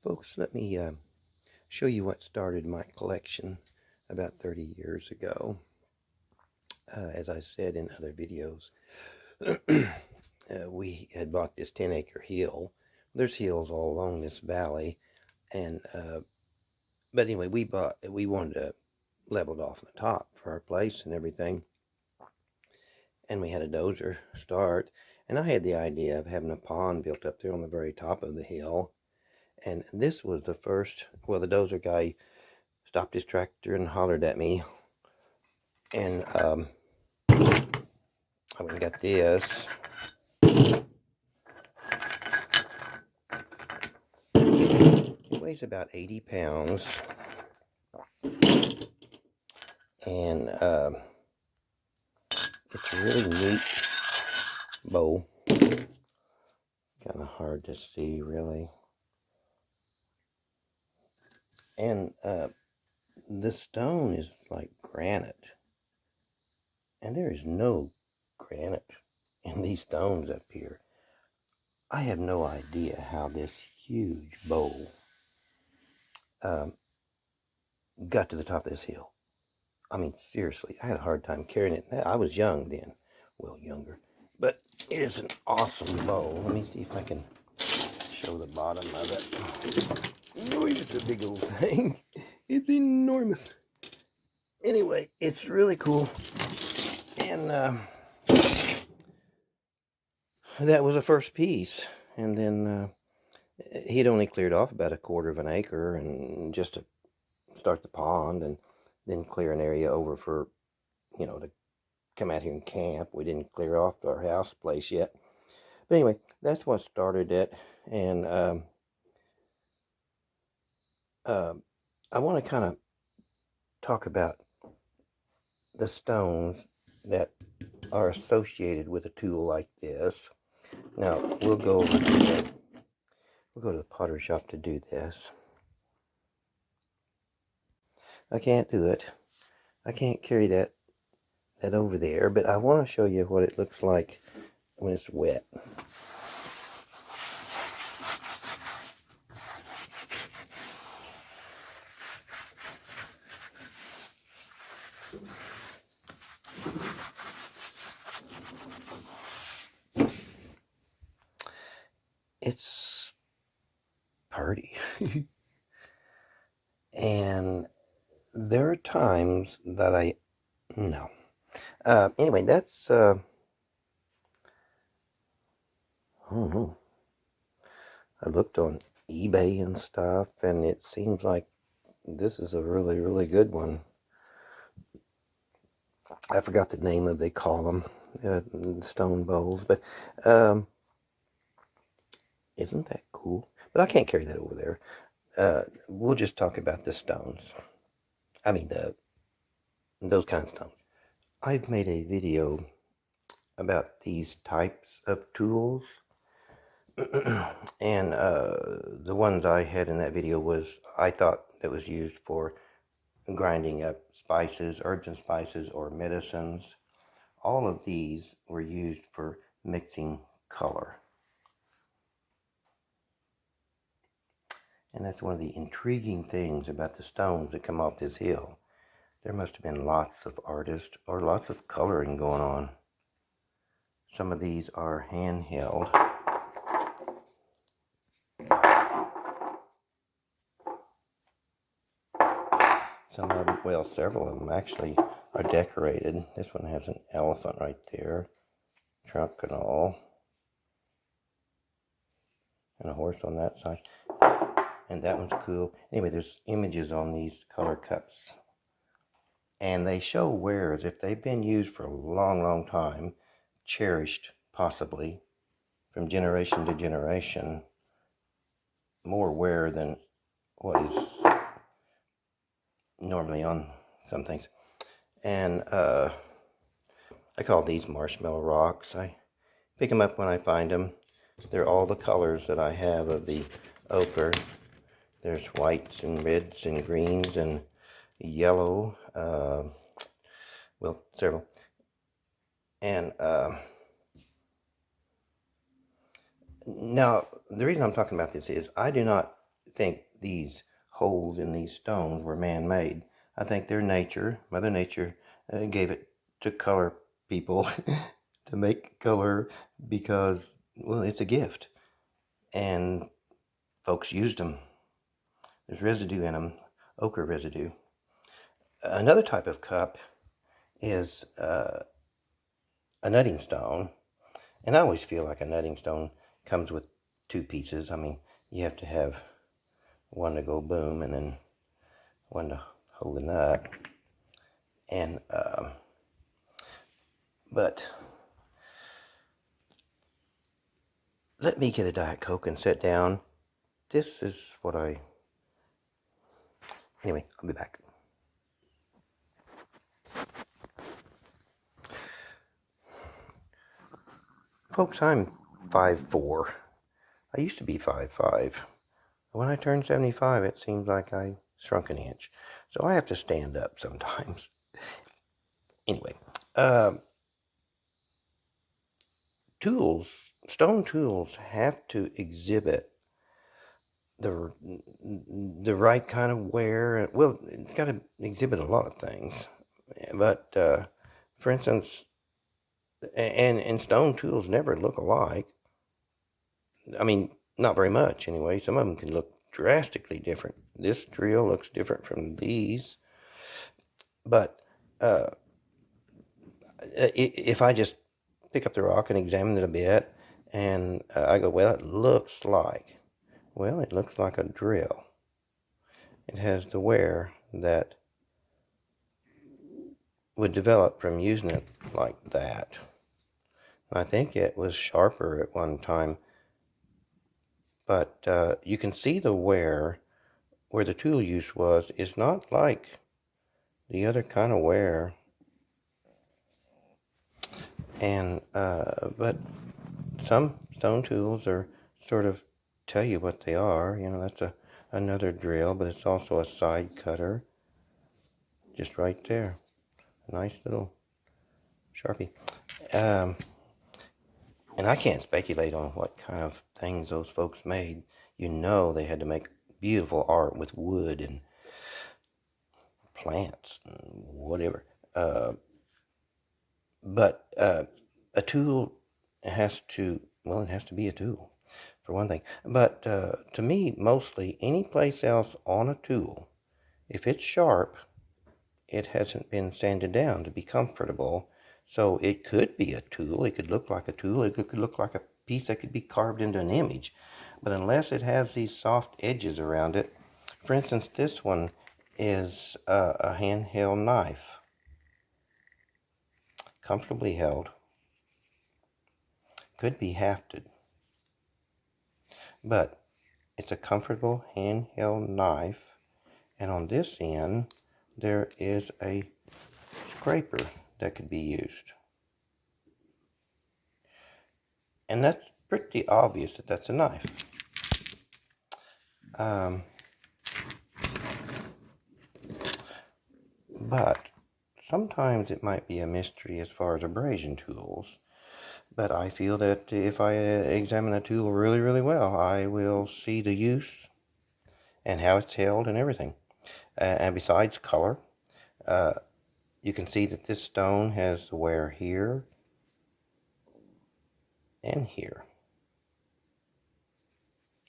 Folks, let me show you what started my collection about 30 years ago. As I said in other videos, we had bought this 10-acre hill. There's hills all along this valley, and but anyway, we wanted to level it off the top for our place and everything, and we had a dozer start, and I had the idea of having a pond built up there on the very top of the hill. And this was the first, well, the dozer guy stopped his tractor and hollered at me. And I went and got this. It weighs about 80 pounds. And it's a really neat bow. Kind of hard to see, really. And the stone is like granite. And there is no granite in these stones up here. I have no idea how this huge bowl got to the top of this hill. I mean, seriously, I had a hard time carrying it. I was young then. Well, younger. But it is an awesome bowl. Let me see if I can show the bottom of it. Oh, it's a big old thing. It's enormous. Anyway, it's really cool. And that was the first piece. And then he'd only cleared off about 1/4 of an acre, and just to start the pond, and then clear an area over for, to come out here and camp. We didn't clear off our house place yet. But anyway, that's what started it. And I want to kind of talk about the stones that are associated with a tool like this. Now, we'll go to the pottery shop to do this. I can't do it. I can't carry that over there, but I want to show you what it looks like when it's wet. It's pretty. And there are times that anyway, that's I don't know. I looked on eBay and stuff, and it seems like this is a really, really good one. I forgot the name of, they call them stone bowls, but isn't that cool? But I can't carry that over there. We'll just talk about the stones. I mean, those kind of stones. I've made a video about these types of tools. And the ones I had in that video was, I thought that was used for grinding up spices, herbs and spices, or medicines. All of these were used for mixing color. And that's one of the intriguing things about the stones that come off this hill. There must have been lots of artists or lots of coloring going on. Some of these are handheld. Some of them, well, several of them actually are decorated. This one has an elephant right there, trunk and all, and a horse on that side. And that one's cool. Anyway, there's images on these color cuts. And they show wears, if they've been used for a long, long time, cherished possibly from generation to generation, more wear than what is normally on some things. And I call these marshmallow rocks. I pick them up when I find them. They're all the colors that I have of the ochre. There's whites and reds and greens and yellow. Well, several. And now, the reason I'm talking about this is I do not think these holes in these stones were man-made. I think they're nature. Mother Nature gave it to color people to make color because, well, it's a gift. And folks used them. There's residue in them, ochre residue. Another type of cup is a nutting stone. And I always feel like a nutting stone comes with two pieces. I mean, you have to have one to go boom and then one to hold the nut. And but let me get a Diet Coke and sit down. This is what anyway, I'll be back. Folks, I'm 5'4". I used to be 5'5". When I turned 75, it seems like I shrunk an inch. So I have to stand up sometimes. Anyway, stone tools have to exhibit the right kind of wear. Well, it's got to exhibit a lot of things. But, for instance, and stone tools never look alike. I mean, not very much anyway. Some of them can look drastically different. This drill looks different from these. But if I just pick up the rock and examine it a bit, and I go, well, it looks like a drill. It has the wear that would develop from using it like that. I think it was sharper at one time, but you can see the wear where the tool use was is not like the other kind of wear. And but some stone tools are sort of tell you what they are. You know, that's another drill, but it's also a side cutter. Just right there. Nice little Sharpie. And I can't speculate on what kind of things those folks made. You know they had to make beautiful art with wood and plants and whatever. But a tool has to, well, it has to be a tool, for one thing. But to me, mostly, any place else on a tool, if it's sharp, it hasn't been sanded down to be comfortable. So it could be a tool. It could look like a tool. It could look like a piece that could be carved into an image. But unless it has these soft edges around it, for instance, this one is a handheld knife, comfortably held, could be hafted, but it's a comfortable handheld knife, and on this end there is a scraper that could be used. And that's pretty obvious that that's a knife. But sometimes it might be a mystery as far as abrasion tools. But I feel that if I examine a tool really, really well, I will see the use and how it's held and everything. And besides color, you can see that this stone has the wear here and here.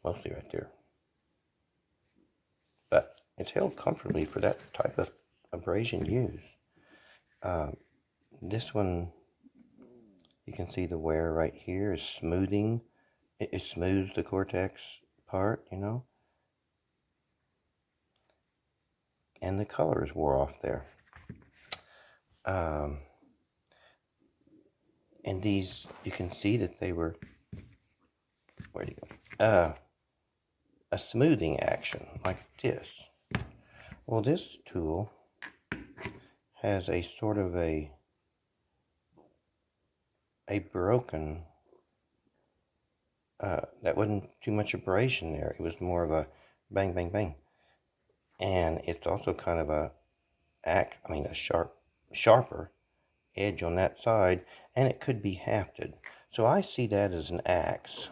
Mostly right there. But it's held comfortably for that type of abrasion use. This one, you can see the wear right here is smoothing. It smooths the cortex part, you know. And the colors wore off there. And these, you can see that they were, where'd he go? A smoothing action like this. Well, this tool has a sort of a broken, that wasn't too much abrasion there. It was more of a bang, bang, bang. And it's also kind of a sharper edge on that side, and it could be hafted. So I see that as an axe.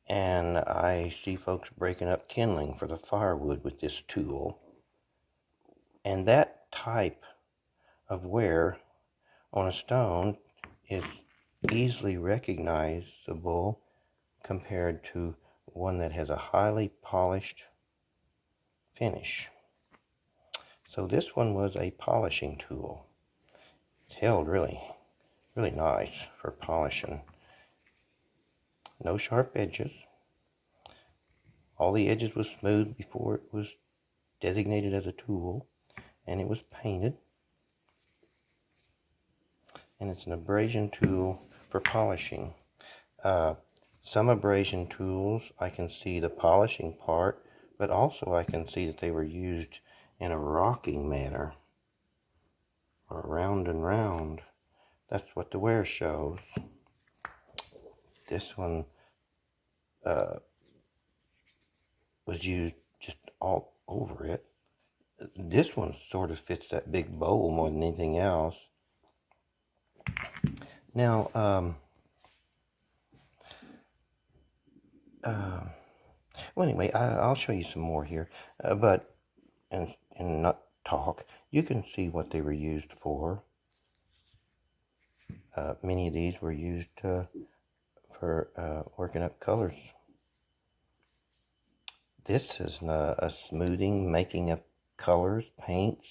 And I see folks breaking up kindling for the firewood with this tool. And that type of wear on a stone is easily recognizable compared to one that has a highly polished finish. So this one was a polishing tool. It's held really nice for polishing. No sharp edges. All the edges was smooth before it was designated as a tool, and it was painted. And it's an abrasion tool for polishing. Some abrasion tools, I can see the polishing part, but also I can see that they were used in a rocking manner, or round and round. That's what the wear shows. This one was used just all over it. This one sort of fits that big bowl more than anything else. Now, well, anyway, I'll show you some more here, but and not talk. You can see what they were used for. Many of these were used for working up colors. This is a smoothing, making up colors, paints.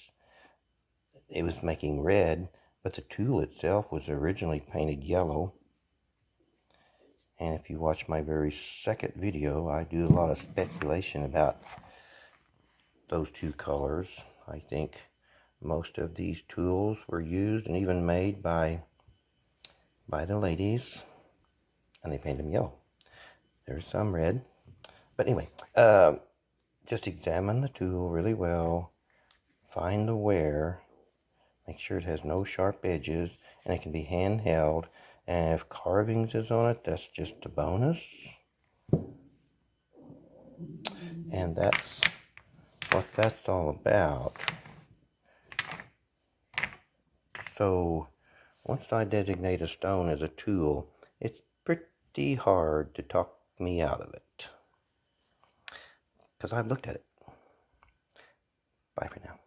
It was making red, but the tool itself was originally painted yellow. And if you watch my very second video, I do a lot of speculation about those two colors. I think most of these tools were used and even made by the ladies, and they paint them yellow. There's some red. But anyway, just examine the tool really well, find the wear, make sure it has no sharp edges, and it can be handheld. And if carvings is on it, that's just a bonus. And that's what that's all about. So once I designate a stone as a tool, it's pretty hard to talk me out of it, because I've looked at it. Bye for now.